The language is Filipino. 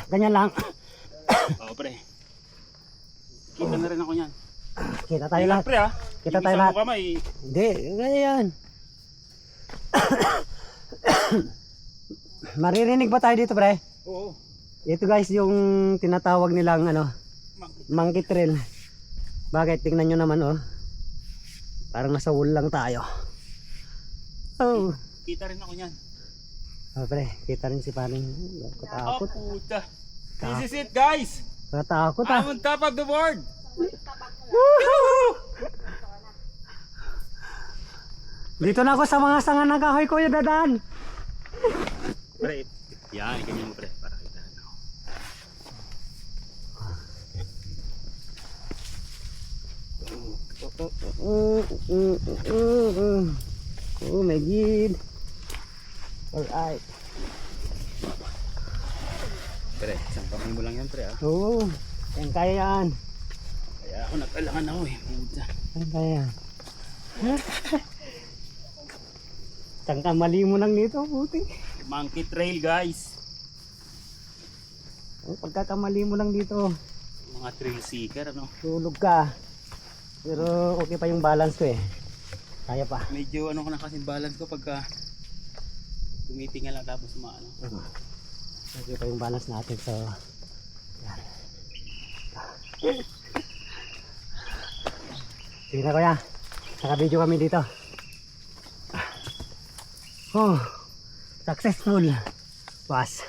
Ganyan lang. Oo pre. Kita na rin ako niyan. Kita tayo Ingat lahat. pre ha. Kita Yung tayo isa lahat. mo kamay. Hindi, ganyan. Maririnig ba tayo dito, pre? Oo. Ito guys yung tinatawag nilang ano, monkey trail. Bakit? Tingnan nyo naman oh. Parang nasa wall lang tayo. Oh. Kita rin ako niyan. Oh, pre, kita rin si paring. Oh Katakot. puta. This is it guys. Katakot I'm ah. on top of the board. Dito na ako sa mga sanga ng kahoy ko yung dadaan. Pre. Yan, ganyan mo pre. Para kita rin ako. Oh my god. Alright. Pre, isang kamay mo lang yan pre ha. Oo. Yan kaya yan. Kaya ako nag-alangan ako eh. Puta. Yan kaya yan. Isang kamali mo lang dito, puti. Monkey trail guys. Ang pagkakamali mo lang dito, Mga trail seeker ano. tulog ka. Pero okay pa yung balance ko eh. Kaya pa. Medyo ano ko na kasi balance ko pagka tumitingin lang tapos maano. Okay pa yung balance natin, so yan. Sige na kuya, naka-video kami dito. Oh, successful was.